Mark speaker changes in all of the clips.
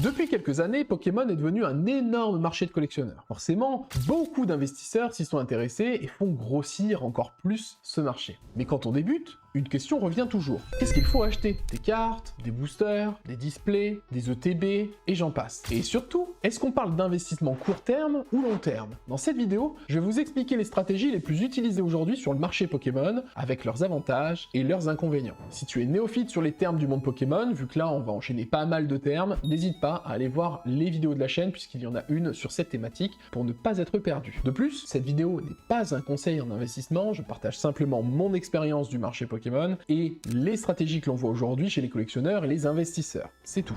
Speaker 1: Depuis quelques années, Pokémon est devenu un énorme marché de collectionneurs. Forcément, beaucoup d'investisseurs s'y sont intéressés et font grossir encore plus ce marché. Mais quand on débute, une question revient toujours. Qu'est-ce qu'il faut acheter? Des cartes, des boosters, des displays, des ETB, et j'en passe. Et surtout, est-ce qu'on parle d'investissement court terme ou long terme? Dans cette vidéo, je vais vous expliquer les stratégies les plus utilisées aujourd'hui sur le marché Pokémon, avec leurs avantages et leurs inconvénients. Si tu es néophyte sur les termes du monde Pokémon, vu que là on va enchaîner pas mal de termes, n'hésite pas à aller voir les vidéos de la chaîne, puisqu'il y en a une sur cette thématique, pour ne pas être perdu. De plus, cette vidéo n'est pas un conseil en investissement, je partage simplement mon expérience du marché Pokémon et les stratégies que l'on voit aujourd'hui chez les collectionneurs et les investisseurs. C'est tout.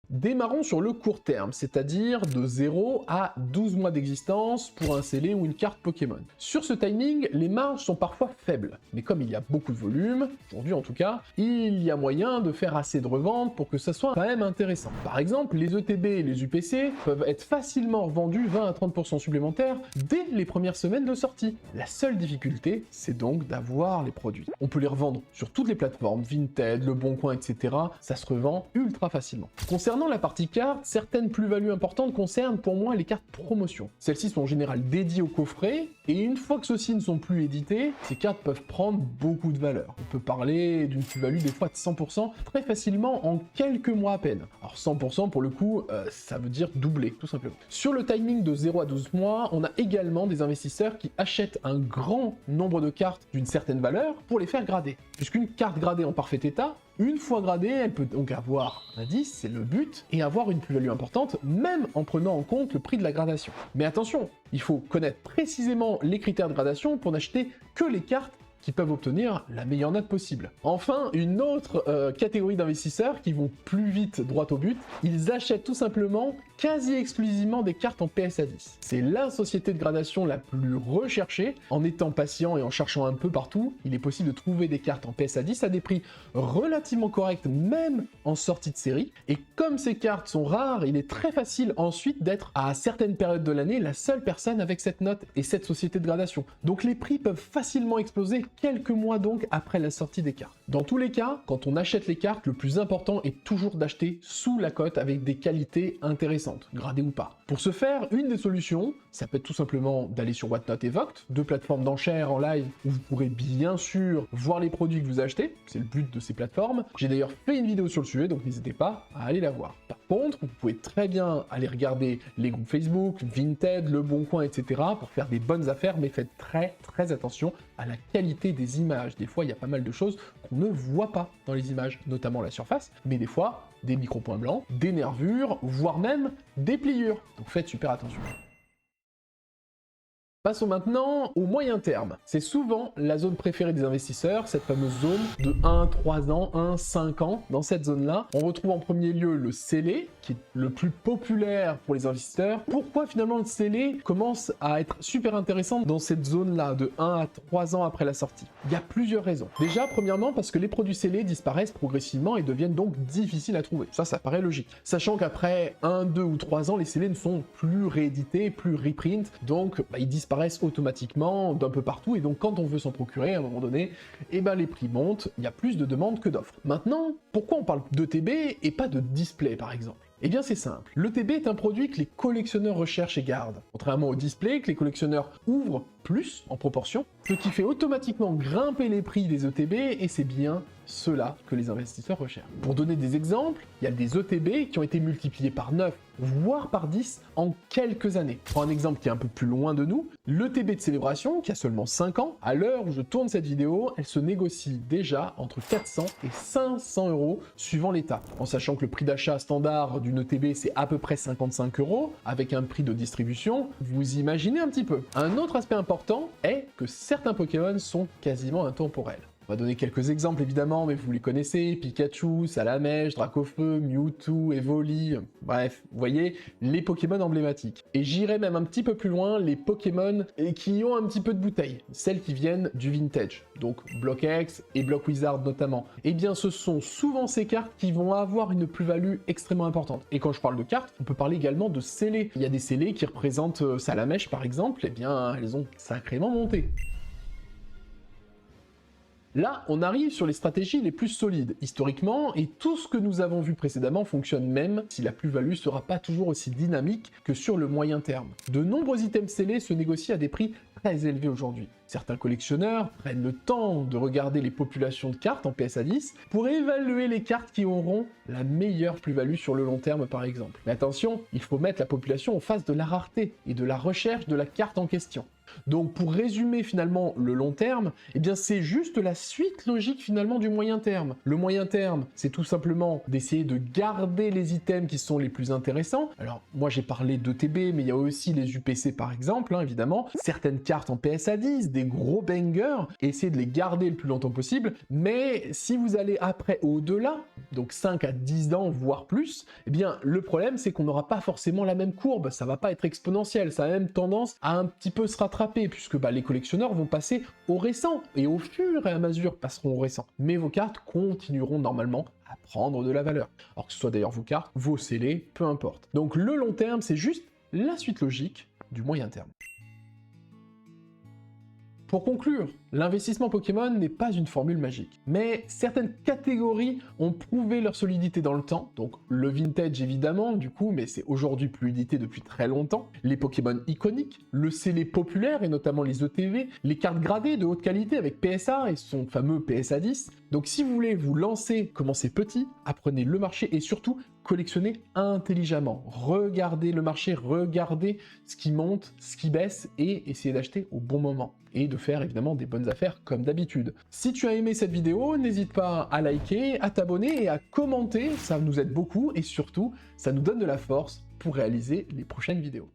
Speaker 1: Démarrons sur le court terme, c'est-à-dire de 0 à 12 mois d'existence pour un scellé ou une carte Pokémon. Sur ce timing, les marges sont parfois faibles, mais comme il y a beaucoup de volume, aujourd'hui en tout cas, il y a moyen de faire assez de reventes pour que ça soit quand même intéressant. Par exemple, les ETB et les UPC peuvent être facilement revendus 20 à 30% supplémentaires dès les premières semaines de sortie. La seule difficulté, c'est donc d'avoir les produits. On peut les revendre sur toutes les plateformes, Vinted, Le Bon Coin, etc. Ça se revend ultra facilement. Concernant la partie carte, certaines plus-values importantes concernent pour moi les cartes promotion. Celles-ci sont en général dédiées au coffret, et une fois que ceux-ci ne sont plus édités, ces cartes peuvent prendre beaucoup de valeur. On peut parler d'une plus-value des fois de 100% très facilement en quelques mois à peine. Alors 100% pour le coup, ça veut dire doubler, tout simplement. Sur le timing de 0 à 12 mois, on a également des investisseurs qui achètent un grand nombre de cartes d'une certaine valeur pour les faire grader. Puisqu'une carte gradée en parfait état, une fois gradée, elle peut donc avoir un indice, c'est le but, et avoir une plus-value importante, même en prenant en compte le prix de la gradation. Mais attention, il faut connaître précisément les critères de gradation pour n'acheter que les cartes qui peuvent obtenir la meilleure note possible. Enfin, une autre catégorie d'investisseurs qui vont plus vite droit au but, ils achètent tout simplement quasi exclusivement des cartes en PSA 10. C'est la société de gradation la plus recherchée. En étant patient et en cherchant un peu partout, il est possible de trouver des cartes en PSA 10 à des prix relativement corrects, même en sortie de série. Et comme ces cartes sont rares, il est très facile ensuite d'être, à certaines périodes de l'année, la seule personne avec cette note et cette société de gradation. Donc les prix peuvent facilement exploser quelques mois donc après la sortie des cartes. Dans tous les cas, quand on achète les cartes, le plus important est toujours d'acheter sous la cote avec des qualités intéressantes, gradées ou pas. Pour ce faire, une des solutions, ça peut être tout simplement d'aller sur Whatnot et Vogt, deux plateformes d'enchères en live où vous pourrez bien sûr voir les produits que vous achetez, c'est le but de ces plateformes. J'ai d'ailleurs fait une vidéo sur le sujet, donc n'hésitez pas à aller la voir. Par contre, vous pouvez très bien aller regarder les groupes Facebook, Vinted, Le Bon Coin, etc. pour faire des bonnes affaires, mais faites très attention à la qualité des images. Des fois, il y a pas mal de choses qu'on ne voit pas dans les images, notamment la surface, mais des fois, des micro-points blancs, des nervures, voire même des pliures. Donc faites super attention. Passons maintenant au moyen terme. C'est souvent la zone préférée des investisseurs, cette fameuse zone de 1-3 ans, 1-5 ans. Dans cette zone-là, on retrouve en premier lieu le scellé, qui est le plus populaire pour les investisseurs. Pourquoi finalement le scellé commence à être super intéressant dans cette zone-là, de 1 à 3 ans après la sortie? Il y a plusieurs raisons. Déjà, premièrement, parce que les produits scellés disparaissent progressivement et deviennent donc difficiles à trouver. Ça paraît logique. Sachant qu'après 1, 2 ou 3 ans, les scellés ne sont plus réédités, plus reprint, donc ils disparaissent automatiquement d'un peu partout, et donc quand on veut s'en procurer à un moment donné, les prix montent, il y a plus de demandes que d'offres. Maintenant, pourquoi on parle d'ETB et pas de display par exemple? Eh bien c'est simple, l'ETB est un produit que les collectionneurs recherchent et gardent, contrairement au display que les collectionneurs ouvrent plus en proportion, ce qui fait automatiquement grimper les prix des ETB, et c'est bien cela que les investisseurs recherchent. Pour donner des exemples, il y a des ETB qui ont été multipliés par 9, voire par 10 en quelques années. Pour un exemple qui est un peu plus loin de nous, l'ETB de célébration, qui a seulement 5 ans, à l'heure où je tourne cette vidéo, elle se négocie déjà entre 400 et 500 euros suivant l'état. En sachant que le prix d'achat standard d'une ETB c'est à peu près 55 euros, avec un prix de distribution, vous imaginez un petit peu. Un autre aspect important est que certains Pokémon sont quasiment intemporels. On va donner quelques exemples évidemment, mais vous les connaissez, Pikachu, Salamèche, Dracofeu, Mewtwo, Evoli, bref, vous voyez, les Pokémon emblématiques. Et j'irai même un petit peu plus loin, les Pokémon qui ont un petit peu de bouteille, celles qui viennent du vintage, donc Block X et Block Wizard notamment. Eh bien ce sont souvent ces cartes qui vont avoir une plus-value extrêmement importante. Et quand je parle de cartes, on peut parler également de scellés. Il y a des scellés qui représentent Salamèche par exemple, eh bien elles ont sacrément monté. Là, on arrive sur les stratégies les plus solides, historiquement, et tout ce que nous avons vu précédemment fonctionne même si la plus-value sera pas toujours aussi dynamique que sur le moyen terme. De nombreux items scellés se négocient à des prix très élevés aujourd'hui. Certains collectionneurs prennent le temps de regarder les populations de cartes en PSA 10 pour évaluer les cartes qui auront la meilleure plus-value sur le long terme par exemple. Mais attention, il faut mettre la population en face de la rareté et de la recherche de la carte en question. Donc pour résumer finalement le long terme, eh bien c'est juste la suite logique finalement du moyen terme. Le moyen terme, c'est tout simplement d'essayer de garder les items qui sont les plus intéressants. Alors moi j'ai parlé d'ETB, mais il y a aussi les UPC par exemple, évidemment. Certaines cartes en PSA 10, des gros bangers, essayez de les garder le plus longtemps possible, mais si vous allez après au-delà, donc 5 à 10 ans voire plus, eh bien le problème c'est qu'on n'aura pas forcément la même courbe, ça va pas être exponentiel, ça a même tendance à un petit peu se rattraper, puisque les collectionneurs vont passer au récent, et au fur et à mesure passeront au récent. Mais vos cartes continueront normalement à prendre de la valeur. Alors que ce soit d'ailleurs vos cartes, vos scellés, peu importe. Donc le long terme, c'est juste la suite logique du moyen terme. Pour conclure, l'investissement Pokémon n'est pas une formule magique, mais certaines catégories ont prouvé leur solidité dans le temps, donc le vintage évidemment du coup, mais c'est aujourd'hui plus édité depuis très longtemps, les Pokémon iconiques, le scellé populaire et notamment les ETV, les cartes gradées de haute qualité avec PSA et son fameux PSA 10. Donc si vous voulez vous lancer, commencez petit, apprenez le marché et surtout collectionnez intelligemment. Regardez le marché, regardez ce qui monte, ce qui baisse et essayez d'acheter au bon moment. Et de faire évidemment des bonnes affaires comme d'habitude. Si tu as aimé cette vidéo, n'hésite pas à liker, à t'abonner et à commenter, ça nous aide beaucoup et surtout, ça nous donne de la force pour réaliser les prochaines vidéos.